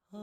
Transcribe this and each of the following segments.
شهر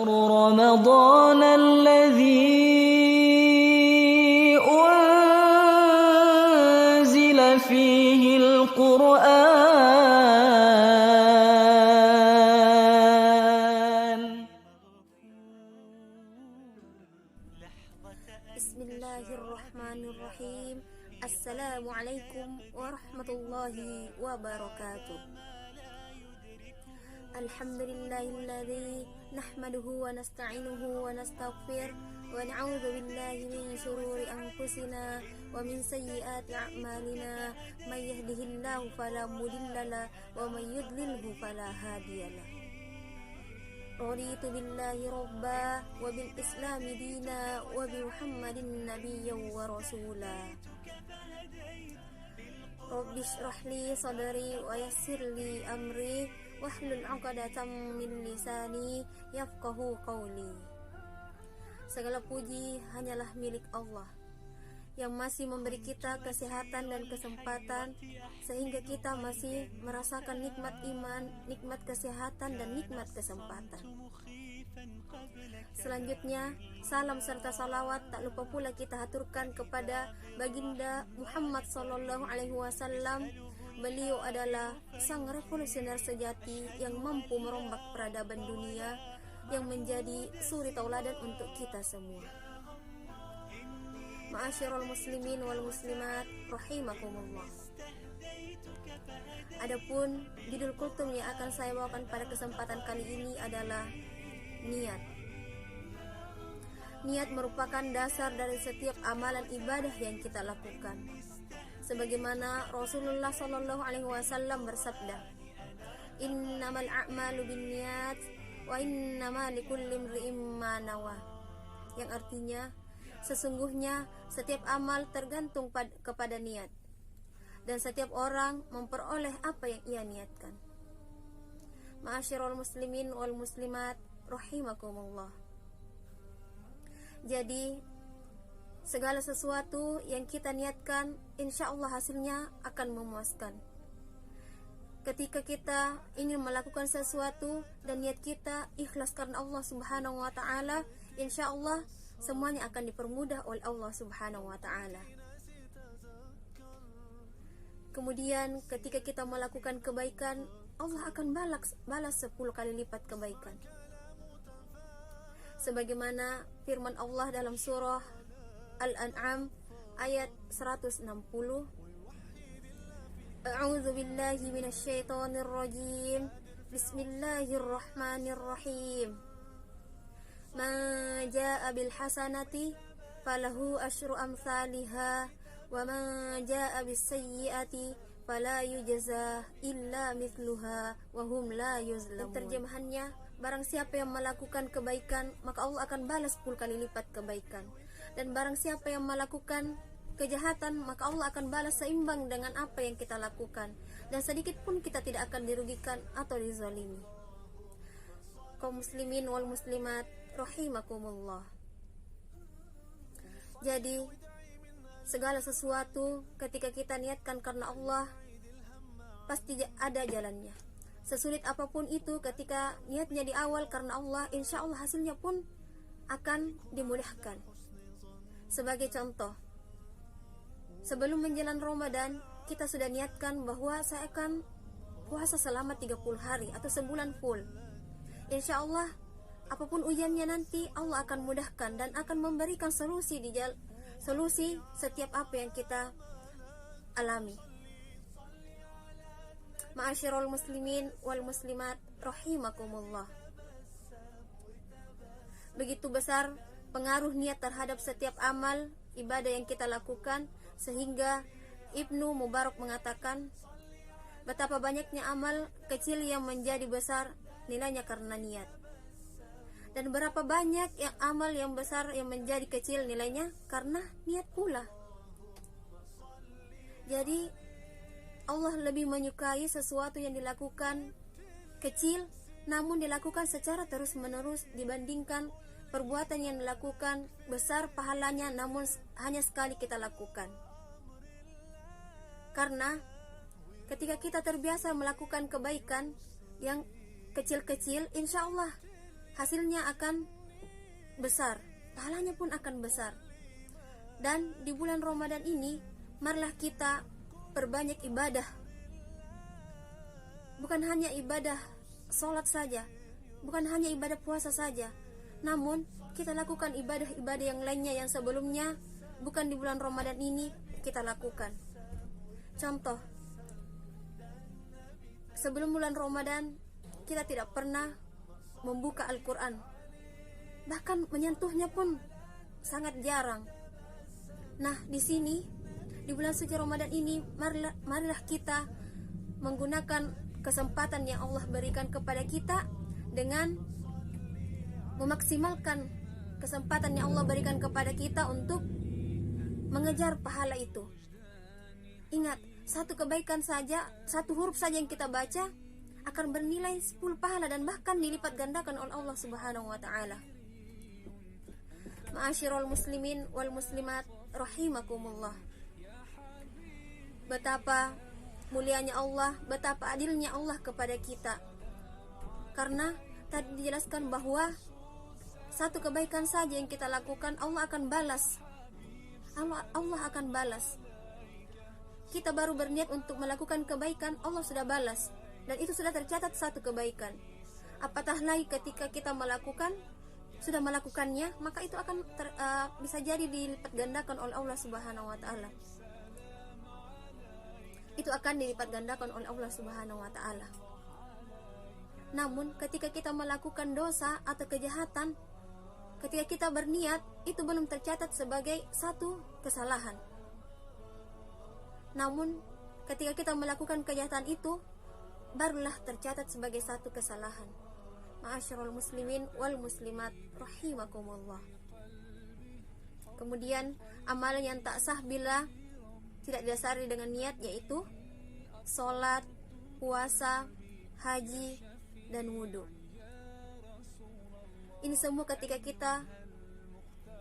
رمضان الذي أنزل فيه القرآن. بسم الله الرحمن الرحيم. السلام عليكم ورحمة الله وبركاته. الحمد لله الذي نحمده ونستعينه ونستغفر ونعوذ بالله من شرور أنفسنا ومن سيئات أعمالنا، من يهده الله فلا مضل له ومن يضلله فلا هادي له. رضيت بالله ربا وبالإسلام دينا وبمحمد نبيا ورسولا. رب اشرح لي صدري ويسر لي أمري wahlul 'uqdatam min lisani yafqahu qawli. Segala puji hanyalah milik Allah yang masih memberi kita kesehatan dan kesempatan sehingga kita masih merasakan nikmat iman, nikmat kesehatan dan nikmat kesempatan. Selanjutnya, salam serta salawat tak lupa pula kita haturkan kepada baginda Muhammad sallallahu alaihi wasallam. Beliau adalah sang revolusioner sejati yang mampu merombak peradaban dunia, yang menjadi suri tauladan untuk kita semua. Ma'asyiral muslimin wal muslimat rahimakumullah. Adapun judul kultum yang akan saya bawakan pada kesempatan kali ini adalah niat. Niat merupakan dasar dari setiap amalan ibadah yang kita lakukan. Sebagaimana Rasulullah sallallahu alaihi wasallam bersabda, "Innamal a'malu binniyat wa innamal likulli imri'in ma nawa." Yang artinya, sesungguhnya setiap amal tergantung kepada niat, dan setiap orang memperoleh apa yang ia niatkan. Ma'asyiral muslimin wal muslimat rahimakumullah. Jadi segala sesuatu yang kita niatkan, insya Allah hasilnya akan memuaskan. Ketika kita ingin melakukan sesuatu dan niat kita ikhlas karena Allah subhanahu wa ta'ala, insya Allah semuanya akan dipermudah oleh Allah subhanahu wa ta'ala. Kemudian ketika kita melakukan kebaikan, Allah akan balas 10 kali lipat kebaikan. Sebagaimana firman Allah dalam surah Al-An'am ayat 160. A'udzu billahi minasyaitonir rajim. Bismillahirrahmanirrahim. Man jaa'a bil hasanati falahu asyru amsalihha wa man jaa'a bis sayyi'ati fala yujza illa mithluha wa hum la yuzlamun. Terjemahannya, barang siapa yang melakukan kebaikan, maka Allah akan balas 10 kali lipat kebaikan. Dan barang siapa yang melakukan kejahatan, maka Allah akan balas seimbang dengan apa yang kita lakukan, dan sedikit pun kita tidak akan dirugikan atau dizalimi. Kaum muslimin wal muslimat rahimakumullah. Jadi segala sesuatu ketika kita niatkan karena Allah, pasti ada jalannya. Sesulit apapun itu, ketika niatnya di awal karena Allah, insya Allah hasilnya pun akan dimudahkan. Sebagai contoh, sebelum menjelang Ramadan, kita sudah niatkan bahwa saya akan puasa selama 30 hari atau sebulan full. Insya Allah, apapun ujiannya nanti, Allah akan mudahkan dan akan memberikan solusi setiap apa yang kita alami. Ma'asyiral muslimin wal muslimat rahimakumullah. Begitu besar pengaruh niat terhadap setiap amal ibadah yang kita lakukan, sehingga Ibnu Mubarak mengatakan, betapa banyaknya amal kecil yang menjadi besar nilainya karena niat, dan berapa banyak yang amal yang besar yang menjadi kecil nilainya karena niat pula. Jadi Allah lebih menyukai sesuatu yang dilakukan kecil namun dilakukan secara terus menerus dibandingkan perbuatan yang dilakukan besar pahalanya, namun hanya sekali kita lakukan. Karena ketika kita terbiasa melakukan kebaikan yang kecil-kecil, insya Allah hasilnya akan besar, pahalanya pun akan besar. Dan di bulan Ramadan ini, marilah kita perbanyak ibadah. Bukan hanya ibadah sholat saja, bukan hanya ibadah puasa saja, namun kita lakukan ibadah-ibadah yang lainnya yang sebelumnya bukan di bulan Ramadan ini kita lakukan. Contoh, sebelum bulan Ramadan kita tidak pernah membuka Al-Quran, bahkan menyentuhnya pun sangat jarang. Nah, di sini di bulan suci Ramadan ini marilah kita menggunakan kesempatan yang Allah berikan kepada kita dengan memaksimalkan kesempatan yang Allah berikan kepada kita untuk mengejar pahala itu. Ingat, satu kebaikan saja, satu huruf saja yang kita baca akan bernilai 10 pahala dan bahkan dilipat gandakan oleh Allah Subhanahu wa taala. Ma'asyiral muslimin wal muslimat rahimakumullah. Betapa mulianya Allah, betapa adilnya Allah kepada kita. Karena tadi dijelaskan bahwa satu kebaikan saja yang kita lakukan Allah akan balas. Allah akan balas. Kita baru berniat untuk melakukan kebaikan, Allah sudah balas, dan itu sudah tercatat satu kebaikan. Apatah lagi ketika kita sudah melakukannya, maka itu akan bisa jadi dilipat gandakan oleh Allah Subhanahu wa taala. Itu akan dilipat gandakan oleh Allah Subhanahu wa taala. Namun ketika kita melakukan dosa atau kejahatan, ketika kita berniat, itu belum tercatat sebagai satu kesalahan. Namun ketika kita melakukan kejahatan itu, barulah tercatat sebagai satu kesalahan. Ma'asyiral muslimin wal muslimat rahimakumullah. Kemudian amalan yang tak sah bila tidak didasari dengan niat, yaitu sholat, puasa, haji, dan wudhu. Ini semua ketika kita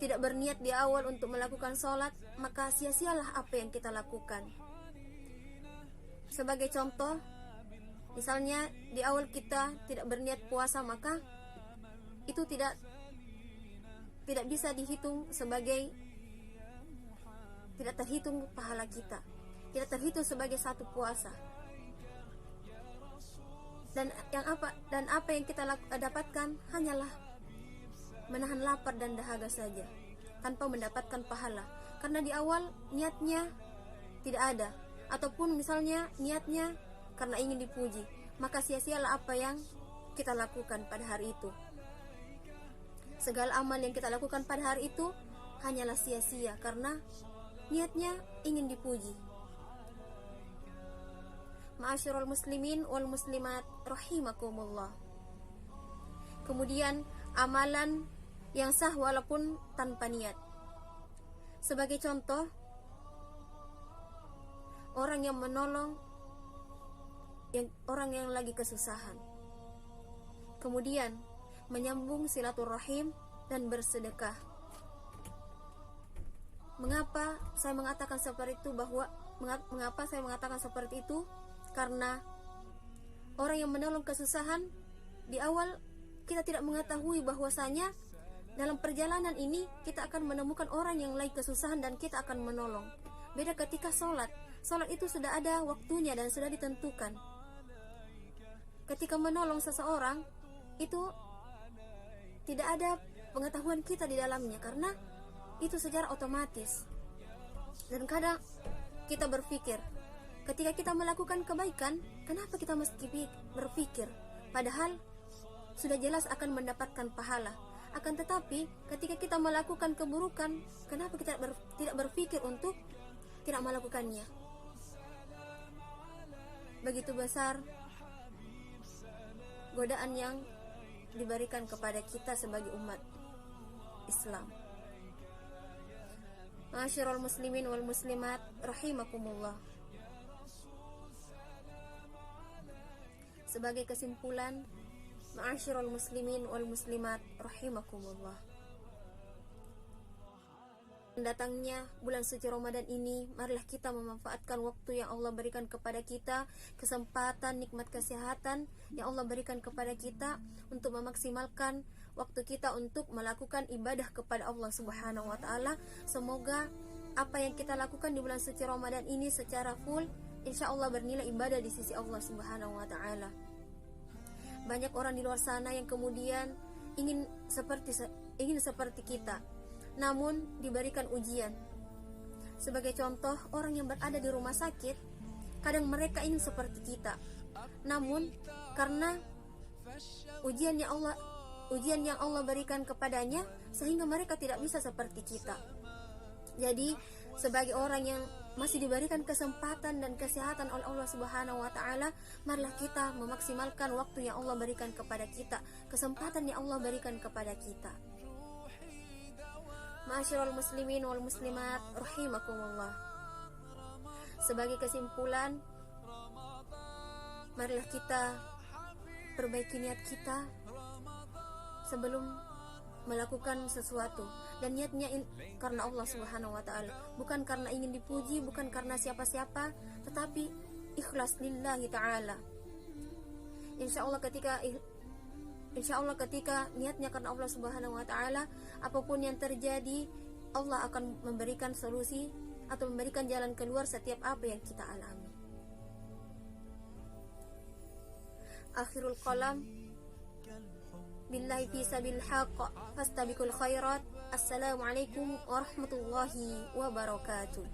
tidak berniat di awal untuk melakukan sholat, maka sia-sialah apa yang kita lakukan. Sebagai contoh, misalnya di awal kita tidak berniat puasa, maka itu tidak bisa dihitung sebagai, tidak terhitung pahala kita, tidak terhitung sebagai satu puasa. Dan apa yang kita dapatkan hanyalah menahan lapar dan dahaga saja, tanpa mendapatkan pahala. Karena di awal niatnya tidak ada, ataupun misalnya niatnya karena ingin dipuji, maka sia-sialah apa yang kita lakukan pada hari itu. Segala amal yang kita lakukan pada hari itu hanyalah sia-sia karena niatnya ingin dipuji. Ma'asyiral muslimin wal muslimat rahimakumullah. Kemudian amalan yang sah walaupun tanpa niat. Sebagai contoh, orang yang menolong orang yang lagi kesusahan, kemudian menyambung silaturahim dan bersedekah. Mengapa saya mengatakan seperti itu? Karena orang yang menolong kesusahan, di awal kita tidak mengetahui bahwasanya dalam perjalanan ini kita akan menemukan orang yang lagi kesusahan dan kita akan menolong. Beda ketika sholat itu sudah ada waktunya dan sudah ditentukan. Ketika menolong seseorang, itu tidak ada pengetahuan kita di dalamnya, karena itu secara otomatis. Dan kadang kita berpikir, ketika kita melakukan kebaikan, kenapa kita mesti berpikir? Padahal sudah jelas akan mendapatkan pahala. Akan tetapi ketika kita melakukan keburukan, kenapa kita tidak berpikir untuk tidak melakukannya? Begitu besar godaan yang diberikan kepada kita sebagai umat Islam. Ma'asyiral muslimin wal muslimat rahimakumullah. Sebagai kesimpulan, ma'asyiral muslimin wal muslimat rahimakumullah, datangnya bulan suci Ramadan ini, marilah kita memanfaatkan waktu yang Allah berikan kepada kita, kesempatan, nikmat kesehatan yang Allah berikan kepada kita untuk memaksimalkan waktu kita untuk melakukan ibadah kepada Allah Subhanahu wa taala. Semoga apa yang kita lakukan di bulan suci Ramadan ini secara full insya Allah bernilai ibadah di sisi Allah Subhanahu wa taala. Banyak orang di luar sana yang kemudian ingin seperti kita, namun diberikan ujian. Sebagai contoh, orang yang berada di rumah sakit, kadang mereka ingin seperti kita, namun karena ujian yang Allah berikan kepadanya, sehingga mereka tidak bisa seperti kita. Jadi sebagai orang yang masih diberikan kesempatan dan kesehatan oleh Allah Subhanahu wa taala, marilah kita memaksimalkan waktu yang Allah berikan kepada kita, kesempatan yang Allah berikan kepada kita. Ma'asyiral muslimin wal muslimat rahimakumullah. Sebagai kesimpulan, marilah kita perbaiki niat kita sebelum melakukan sesuatu, dan niatnya karena Allah Subhanahu wa taala, bukan karena ingin dipuji, bukan karena siapa-siapa, tetapi ikhlas lillahi taala. Insya Allah ketika niatnya karena Allah Subhanahu wa taala, apapun yang terjadi, Allah akan memberikan solusi atau memberikan jalan keluar setiap apa yang kita alami. Akhirul qalam, billahi fi sabil haqq fastabiqul khairat. Assalamualaikum warahmatullahi wabarakatuh.